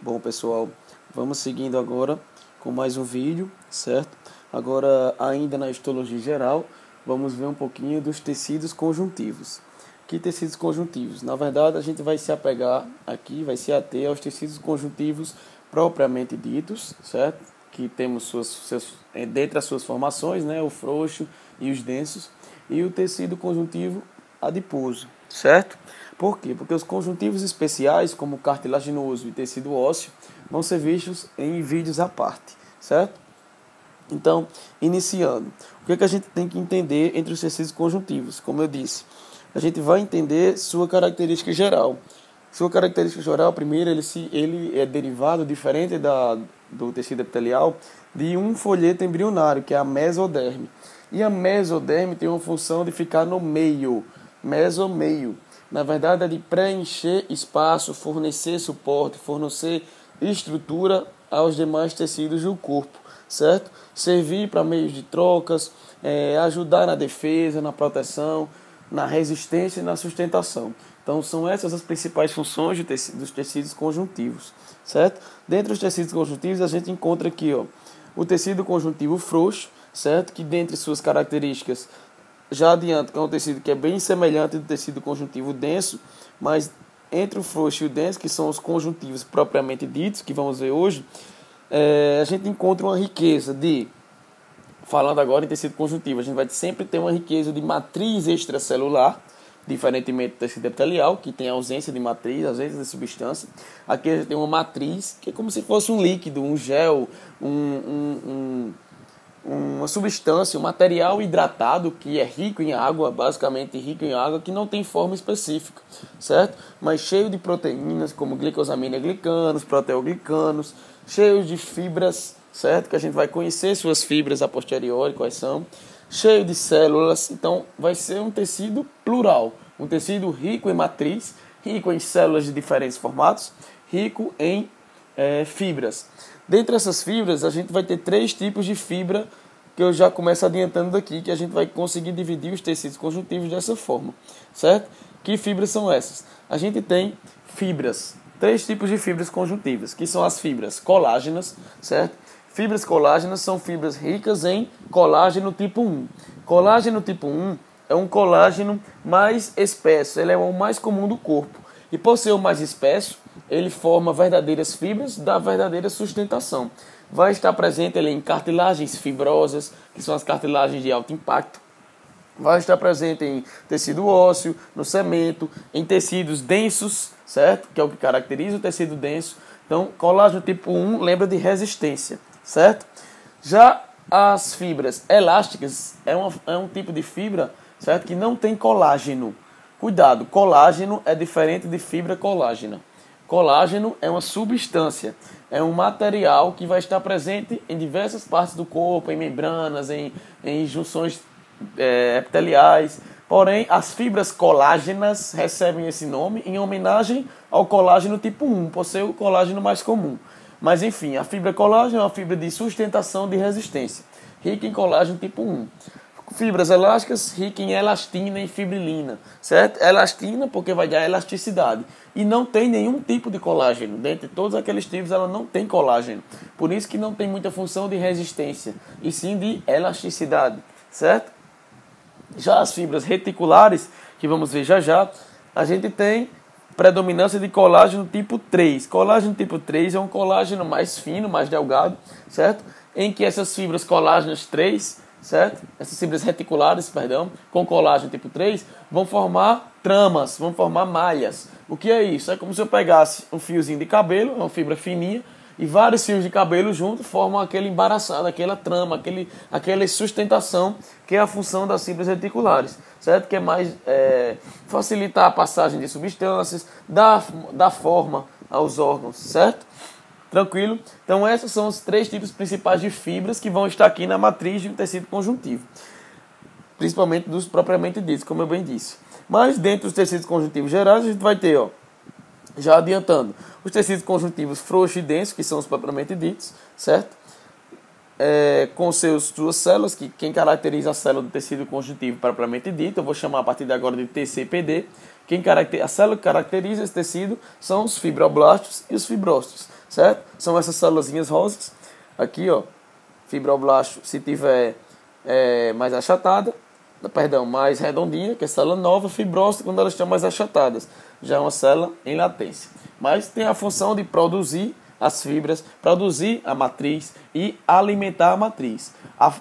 Bom, pessoal, vamos seguindo agora com mais um vídeo, certo? Agora, ainda na histologia geral, vamos ver um pouquinho dos tecidos conjuntivos. Que tecidos conjuntivos? Na verdade, a gente vai se apegar aqui, vai se ater aos tecidos conjuntivos propriamente ditos, certo? Que temos dentre as suas formações, né, o frouxo e os densos, e o tecido conjuntivo adiposo, certo? Por quê? Porque os conjuntivos especiais, como cartilaginoso e tecido ósseo, vão ser vistos em vídeos à parte, certo? Então, iniciando, o que a gente tem que entender entre os tecidos conjuntivos? Como eu disse, a gente vai entender sua característica geral. Sua característica geral, primeiro, ele é derivado, diferente do tecido epitelial, de um folheto embrionário, que é a mesoderme. E a mesoderme tem uma função de ficar no meio, mesomeio. Na verdade, é de preencher espaço, fornecer suporte, fornecer estrutura aos demais tecidos do corpo, certo? Servir para meios de trocas, ajudar na defesa, na proteção, na resistência e na sustentação. Então, são essas as principais funções dos tecidos conjuntivos, certo? Dentre os tecidos conjuntivos, a gente encontra aqui, o tecido conjuntivo frouxo, certo? Que dentre suas características, já adianto que é um tecido que é bem semelhante do tecido conjuntivo denso, mas entre o frouxo e o denso, que são os conjuntivos propriamente ditos, que vamos ver hoje, a gente encontra uma riqueza falando agora em tecido conjuntivo, a gente vai sempre ter uma riqueza de matriz extracelular, diferentemente do tecido epitelial, que tem ausência de matriz, ausência de substância. Aqui a gente tem uma matriz, que é como se fosse um líquido, um gel, uma substância, um material hidratado que é rico em água, basicamente rico em água, que não tem forma específica, certo? Mas cheio de proteínas, como glicosamina-glicanos, proteoglicanos, cheio de fibras, certo? Que a gente vai conhecer suas fibras a posteriori, quais são, cheio de células. Então vai ser um tecido plural, um tecido rico em matriz, rico em células de diferentes formatos, rico em fibras. Dentre essas fibras, a gente vai ter 3 tipos de fibra, que eu já começo adiantando daqui, que a gente vai conseguir dividir os tecidos conjuntivos dessa forma, certo? Que fibras são essas? A gente tem fibras, 3 tipos de fibras conjuntivas, que são as fibras colágenas, certo? Fibras colágenas são fibras ricas em colágeno tipo 1. Colágeno tipo 1 é um colágeno mais espesso, ele é o mais comum do corpo. E por ser o mais espesso, ele forma verdadeiras fibras da verdadeira sustentação. Vai estar presente ele em cartilagens fibrosas, que são as cartilagens de alto impacto. Vai estar presente em tecido ósseo, no cemento, em tecidos densos, certo? Que é o que caracteriza o tecido denso. Então, colágeno tipo 1 lembra de resistência, certo? Já as fibras elásticas é um tipo de fibra, certo? Que não tem colágeno. Cuidado, colágeno é diferente de fibra colágena. Colágeno é uma substância, é um material que vai estar presente em diversas partes do corpo, em membranas, em junções epiteliais. Porém, as fibras colágenas recebem esse nome em homenagem ao colágeno tipo 1, por ser o colágeno mais comum. Mas enfim, a fibra colágeno é uma fibra de sustentação de resistência, rica em colágeno tipo 1. Fibras elásticas, rica em elastina e fibrilina, certo? Elastina porque vai dar elasticidade. E não tem nenhum tipo de colágeno. Dentre todos aqueles tipos, ela não tem colágeno. Por isso que não tem muita função de resistência, e sim de elasticidade, certo? Já as fibras reticulares, que vamos ver já já, a gente tem predominância de colágeno tipo 3. Colágeno tipo 3 é um colágeno mais fino, mais delgado, certo? Em que essas fibras colágenas 3, certo? Essas fibras reticulares, com colágeno tipo 3, vão formar tramas, vão formar malhas. O que é isso? É como se eu pegasse um fiozinho de cabelo, uma fibra fininha, e vários fios de cabelo juntos formam aquele embaraçado, aquela trama, aquela sustentação, que é a função das fibras reticulares, certo? Que é mais facilitar a passagem de substâncias, dar forma aos órgãos, certo? Tranquilo? Então esses são os 3 tipos principais de fibras que vão estar aqui na matriz de um tecido conjuntivo. Principalmente dos propriamente ditos, como eu bem disse. Mas dentro dos tecidos conjuntivos gerais, a gente vai ter, já adiantando, os tecidos conjuntivos frouxos e densos, que são os propriamente ditos, certo? Com suas células, que quem caracteriza a célula do tecido conjuntivo propriamente dito, eu vou chamar a partir de agora de TCPD. A célula que caracteriza esse tecido são os fibroblastos e os fibrócitos, certo? São essas célulazinhas rosas. Aqui, ó, fibroblasto, se tiver mais achatada, perdão, mais redondinha, que é célula nova, fibrócito quando elas estão mais achatadas. Já é uma célula em latência. Mas tem a função de produzir as fibras, produzir a matriz e alimentar a matriz.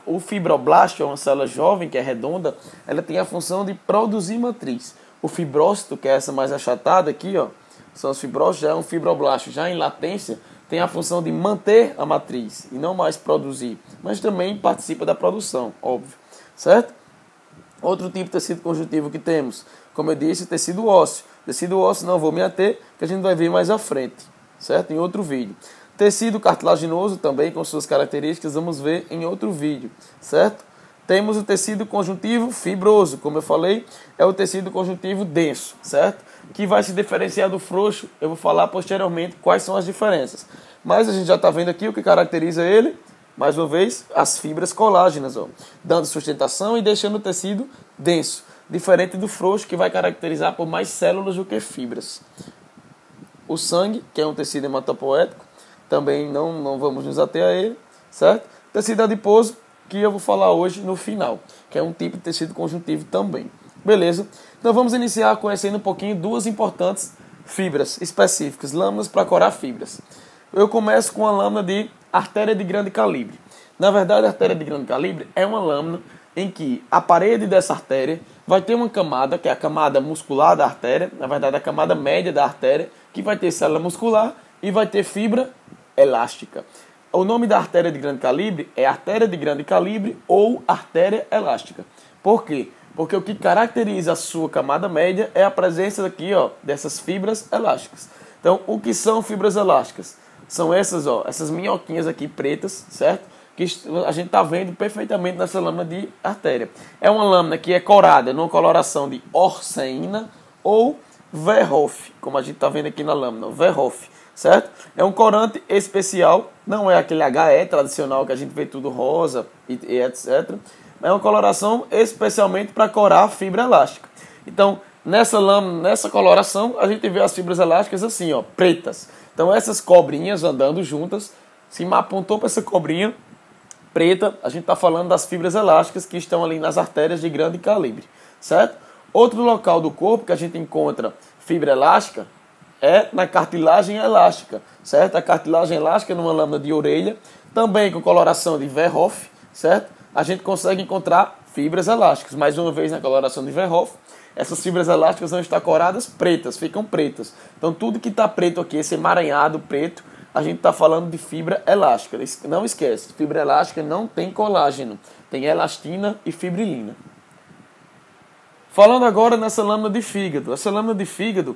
O fibroblasto é uma célula jovem, que é redonda, ela tem a função de produzir matriz. O fibrócito, que é essa mais achatada aqui, ó, são os fibrócitos, já é um fibroblasto, já em latência, tem a função de manter a matriz e não mais produzir, mas também participa da produção, óbvio, certo? Outro tipo de tecido conjuntivo que temos, como eu disse, tecido ósseo. Tecido ósseo não vou me ater, que a gente vai ver mais à frente, certo? Em outro vídeo. Tecido cartilaginoso também com suas características, vamos ver em outro vídeo, certo? Temos o tecido conjuntivo fibroso, como eu falei, é o tecido conjuntivo denso, certo? Que vai se diferenciar do frouxo, eu vou falar posteriormente quais são as diferenças. Mas a gente já está vendo aqui o que caracteriza ele, mais uma vez, as fibras colágenas, ó, dando sustentação e deixando o tecido denso, diferente do frouxo, que vai caracterizar por mais células do que fibras. O sangue, que é um tecido hematopoético, também não vamos nos ater a ele, certo? Tecido adiposo, que eu vou falar hoje no final, que é um tipo de tecido conjuntivo também. Beleza? Então vamos iniciar conhecendo um pouquinho duas importantes fibras específicas, lâminas para corar fibras. Eu começo com a lâmina de artéria de grande calibre. Na verdade, a artéria de grande calibre é uma lâmina em que a parede dessa artéria vai ter uma camada, que é a camada muscular da artéria, na verdade a camada média da artéria, que vai ter célula muscular e vai ter fibra elástica. O nome da artéria de grande calibre é artéria de grande calibre ou artéria elástica. Por quê? Porque o que caracteriza a sua camada média é a presença aqui, ó, dessas fibras elásticas. Então, o que são fibras elásticas? São essas, ó, essas minhoquinhas aqui pretas, certo? Que a gente está vendo perfeitamente nessa lâmina de artéria. É uma lâmina que é corada numa coloração de orceína ou Verhoff, como a gente está vendo aqui na lâmina, Verhoff, certo? É um corante especial, não é aquele HE tradicional que a gente vê tudo rosa e etc. É uma coloração especialmente para corar a fibra elástica. Então, nessa lâmina, nessa coloração, a gente vê as fibras elásticas assim, ó, pretas. Então, essas cobrinhas andando juntas, se apontou para essa cobrinha preta, a gente está falando das fibras elásticas que estão ali nas artérias de grande calibre, certo? Outro local do corpo que a gente encontra fibra elástica é na cartilagem elástica, certo? A cartilagem elástica numa lâmina de orelha, também com coloração de Verhoff, certo? A gente consegue encontrar fibras elásticas. Mais uma vez na coloração de Verhoff, essas fibras elásticas vão estar coradas pretas, ficam pretas. Então tudo que está preto aqui, esse emaranhado preto, a gente está falando de fibra elástica. Não esquece, fibra elástica não tem colágeno, tem elastina e fibrilina. Falando agora nessa lâmina de fígado. Essa lâmina de fígado,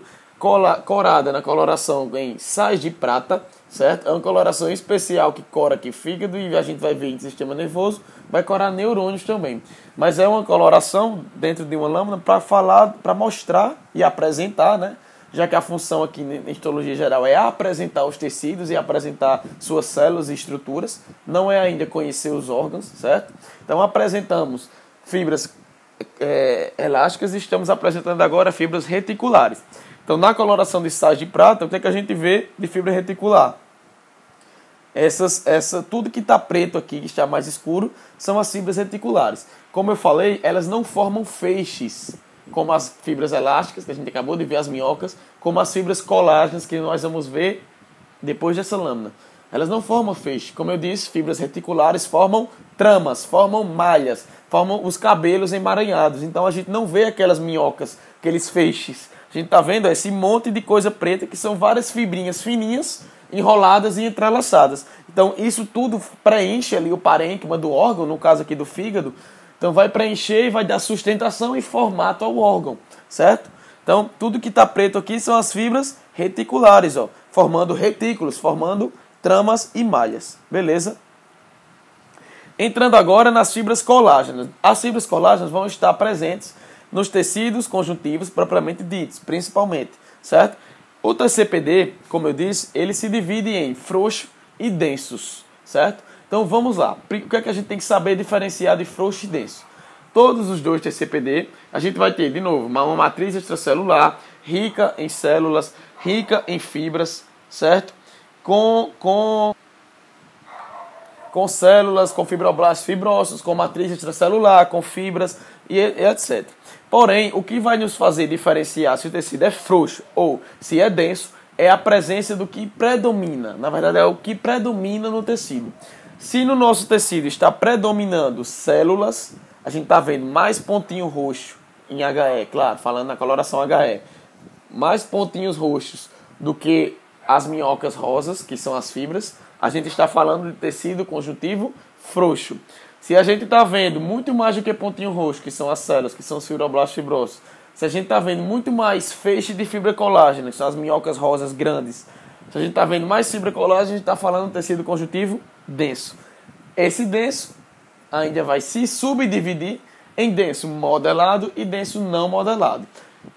corada na coloração em sais de prata, certo? É uma coloração especial que cora aqui fígado e a gente vai ver em sistema nervoso, vai corar neurônios também. Mas é uma coloração dentro de uma lâmina para falar, para mostrar e apresentar, né? Já que a função aqui na histologia geral é apresentar os tecidos e apresentar suas células e estruturas, não é ainda conhecer os órgãos, certo? Então apresentamos fibras elásticas e estamos apresentando agora fibras reticulares. Então na coloração de sais de prata, o que é que a gente vê de fibra reticular? Tudo que está preto aqui, que está mais escuro, são as fibras reticulares. Como eu falei, elas não formam feixes, como as fibras elásticas, que a gente acabou de ver as minhocas, como as fibras colágenas, que nós vamos ver depois dessa lâmina. Elas não formam feixe. Como eu disse, fibras reticulares formam tramas, formam malhas, formam os cabelos emaranhados. Então a gente não vê aquelas minhocas, aqueles feixes. A gente está vendo esse monte de coisa preta, que são várias fibrinhas fininhas, enroladas e entrelaçadas. Então isso tudo preenche ali o parênquima do órgão, no caso aqui do fígado. Então vai preencher e vai dar sustentação e formato ao órgão, certo? Então tudo que está preto aqui são as fibras reticulares, ó, formando retículos, formando tramas e malhas, beleza? Entrando agora nas fibras colágenas. As fibras colágenas vão estar presentes nos tecidos conjuntivos propriamente ditos, principalmente, certo? O TCPD, como eu disse, ele se divide em frouxo e densos, certo? Então vamos lá. O que é que a gente tem que saber diferenciar de frouxo e denso? Todos os dois TCPD, a gente vai ter, de novo, uma matriz extracelular rica em células, rica em fibras, certo? com células, com fibroblastos fibrosos, com matriz extracelular, com fibras e etc. Porém, o que vai nos fazer diferenciar se o tecido é frouxo ou se é denso é a presença do que predomina. Na verdade, é o que predomina no tecido. Se no nosso tecido está predominando células, a gente está vendo mais pontinho roxo em HE, claro, falando na coloração HE, mais pontinhos roxos do que as minhocas rosas, que são as fibras, a gente está falando de tecido conjuntivo frouxo. Se a gente está vendo muito mais do que pontinho roxo, que são as células, que são os fibroblastos fibrosos, se a gente está vendo muito mais feixe de fibra colágena, que são as minhocas rosas grandes, se a gente está vendo mais fibra colágena, a gente está falando de tecido conjuntivo denso. Esse denso ainda vai se subdividir em denso modelado e denso não modelado.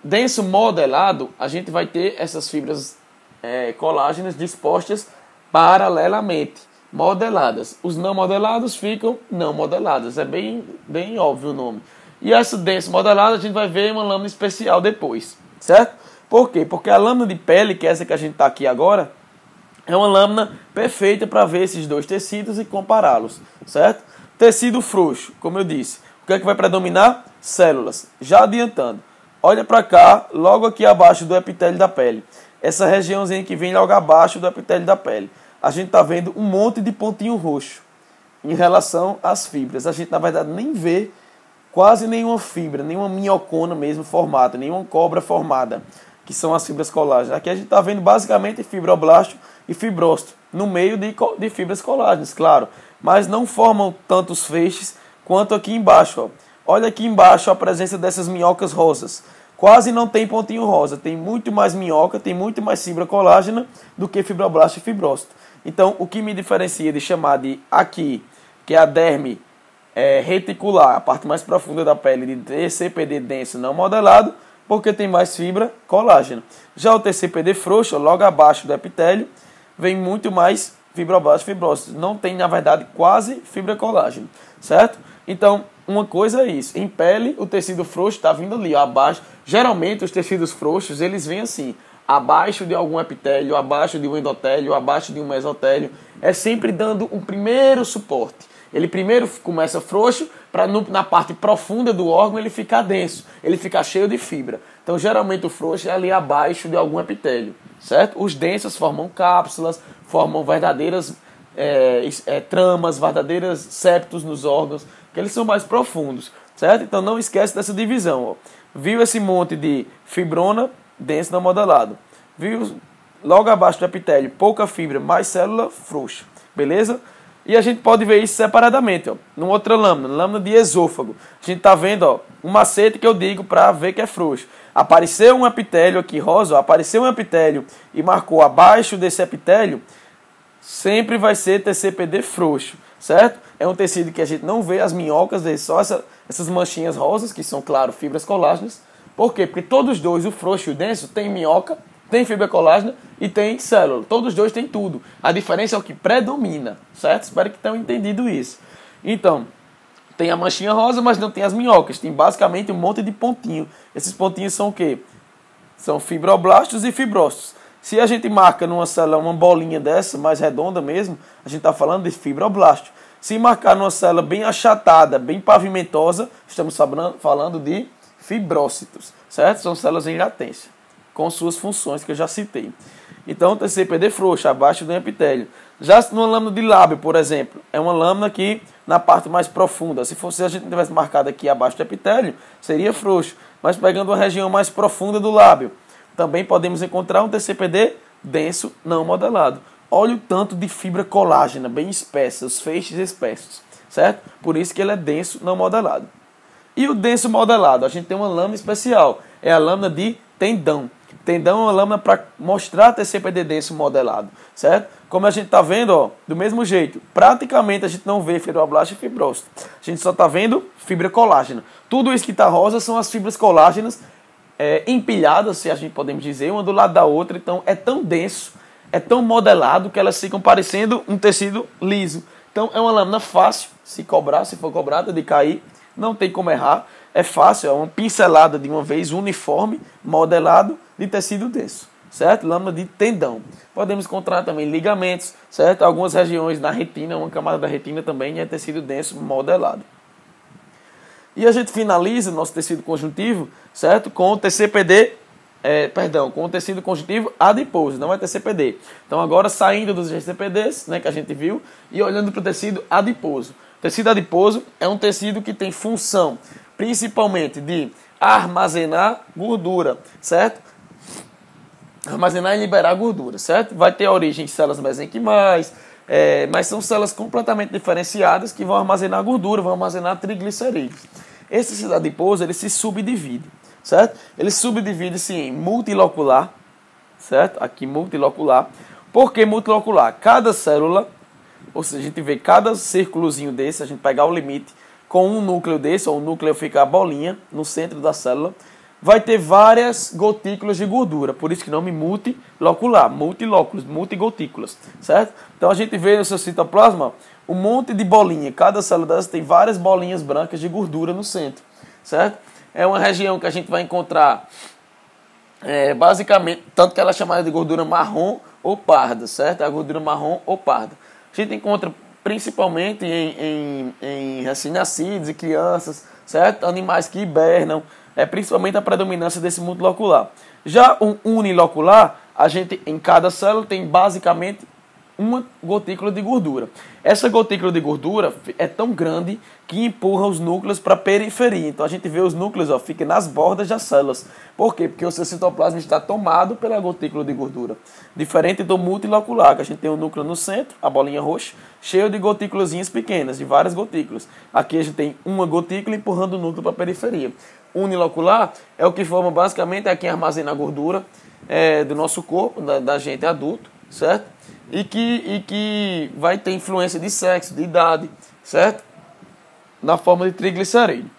Denso modelado, a gente vai ter essas fibras colágenas dispostas paralelamente, modeladas. Os não modelados ficam não modelados. É bem óbvio o nome. E essa denso modelada a gente vai ver uma lâmina especial depois, certo? Por quê? Porque a lâmina de pele, que é essa que a gente está aqui agora, é uma lâmina perfeita para ver esses dois tecidos e compará-los, certo? Tecido frouxo, como eu disse. O que é que vai predominar? Células. Já adiantando. Olha para cá, logo aqui abaixo do epitélio da pele. Essa regiãozinha que vem logo abaixo do epitélio da pele. A gente está vendo um monte de pontinho roxo em relação às fibras. A gente, na verdade, nem vê quase nenhuma fibra, nenhuma minhocona mesmo formada, nenhuma cobra formada, que são as fibras colágenas. Aqui a gente está vendo basicamente fibroblasto e fibrócito, no meio de fibras colágenas, claro. Mas não formam tantos feixes quanto aqui embaixo. Ó. Olha aqui embaixo a presença dessas minhocas rosas. Quase não tem pontinho rosa, tem muito mais minhoca, tem muito mais fibra colágena do que fibroblasto e fibrócito. Então, o que me diferencia de chamar de aqui, que é a derme reticular, a parte mais profunda da pele, de TCPD denso não modelado, porque tem mais fibra colágena. Já o TCPD frouxo, logo abaixo do epitélio, vem muito mais fibroblasto e fibrócito. Não tem, na verdade, quase fibra colágena, certo? Então, uma coisa é isso. Em pele, o tecido frouxo está vindo ali, ó, abaixo. Geralmente, os tecidos frouxos, eles vêm assim, abaixo de algum epitélio, abaixo de um endotélio, abaixo de um mesotélio. É sempre dando um primeiro suporte. Ele primeiro começa frouxo, para na parte profunda do órgão ele ficar denso, ele ficar cheio de fibra. Então, geralmente, o frouxo é ali abaixo de algum epitélio, certo? Os densos formam cápsulas, formam verdadeiras tramas, verdadeiras septos nos órgãos, que eles são mais profundos, certo? Então, não esquece dessa divisão. Ó. Viu esse monte de fibrona, denso não modelado. Viu logo abaixo do epitélio, pouca fibra, mais célula, frouxa, beleza? E a gente pode ver isso separadamente, ó, numa outra lâmina, lâmina de esôfago. A gente está vendo ó, um macete que eu digo para ver que é frouxo. Apareceu um epitélio aqui rosa, ó, apareceu um epitélio e marcou abaixo desse epitélio, sempre vai ser TCPD frouxo, certo? É um tecido que a gente não vê as minhocas, vê só essas manchinhas rosas, que são, claro, fibras colágenas. Por quê? Porque todos dois, o frouxo e o denso, tem minhoca, tem fibra colágena e tem célula. Todos dois têm tudo. A diferença é o que predomina, certo? Espero que tenham entendido isso. Então, tem a manchinha rosa, mas não tem as minhocas. Tem basicamente um monte de pontinho. Esses pontinhos são o quê? São fibroblastos e fibrócitos. Se a gente marca numa célula uma bolinha dessa, mais redonda mesmo, a gente está falando de fibroblasto. Se marcar numa célula bem achatada, bem pavimentosa, estamos falando de fibrócitos, certo? São células em latência, com suas funções que eu já citei. Então, TCPD frouxo, abaixo do epitélio. Já numa lâmina de lábio, por exemplo, é uma lâmina que na parte mais profunda. Se a gente tivesse marcado aqui abaixo do epitélio, seria frouxo. Mas pegando uma região mais profunda do lábio, também podemos encontrar um TCPD denso, não modelado. Olha o tanto de fibra colágena, bem espessa, os feixes espessos, certo? Por isso que ele é denso, não modelado. E o denso modelado? A gente tem uma lâmina especial, é a lâmina de tendão. Tendão é uma lâmina para mostrar TCPD denso modelado, certo? Como a gente está vendo, ó, do mesmo jeito, praticamente a gente não vê fibroblasto e fibrócito. A gente só está vendo fibra colágena. Tudo isso que está rosa são as fibras colágenas empilhadas, se a gente podemos dizer, uma do lado da outra. Então é tão denso, é tão modelado que elas ficam parecendo um tecido liso. Então é uma lâmina fácil, se for cobrada, de cair, não tem como errar. É fácil, é uma pincelada de uma vez, uniforme, modelado, de tecido denso, certo? Lâmina de tendão. Podemos encontrar também ligamentos, certo? Algumas regiões na retina, uma camada da retina também é tecido denso modelado. E a gente finaliza nosso tecido conjuntivo, certo? Com o TCPD, com o tecido conjuntivo adiposo, não é TCPD. Então agora saindo dos GCPDs, né, que a gente viu, e olhando para o tecido adiposo. O tecido adiposo é um tecido que tem função, principalmente de armazenar gordura, certo? Armazenar e liberar gordura, certo? Vai ter a origem de células mesenquimais, mas são células completamente diferenciadas que vão armazenar gordura, vão armazenar triglicerídeos. Esse tecido adiposo, ele se subdivide, certo? Ele subdivide-se em multilocular, certo? Aqui multilocular. Por que multilocular? Cada célula, ou seja, a gente vê cada círculozinho desse, a gente pegar o limite com um núcleo desse, ou o núcleo fica a bolinha no centro da célula, vai ter várias gotículas de gordura, por isso que nome multilocular, multilóculos, multigotículas, certo? Então a gente vê no seu citoplasma um monte de bolinha, cada célula dessas tem várias bolinhas brancas de gordura no centro, certo? É uma região que a gente vai encontrar, basicamente, tanto que ela é chamada de gordura marrom ou parda, certo? A gordura marrom ou parda. A gente encontra principalmente em recém-nascidos e crianças, certo? Animais que hibernam, principalmente a predominância desse multilocular. Já o unilocular, a gente em cada célula tem basicamente uma gotícula de gordura. Essa gotícula de gordura é tão grande que empurra os núcleos para a periferia. Então a gente vê os núcleos, fica nas bordas das células. Por quê? Porque o seu citoplasma está tomado pela gotícula de gordura. Diferente do multilocular, que a gente tem um núcleo no centro, a bolinha roxa, cheio de gotículazinhas pequenas, de várias gotículas. Aqui a gente tem uma gotícula empurrando o núcleo para a periferia. Unilocular é o que forma basicamente quem armazena a gordura do nosso corpo, da gente adulto, certo? E que vai ter influência de sexo, de idade, certo? Na forma de triglicerídeo.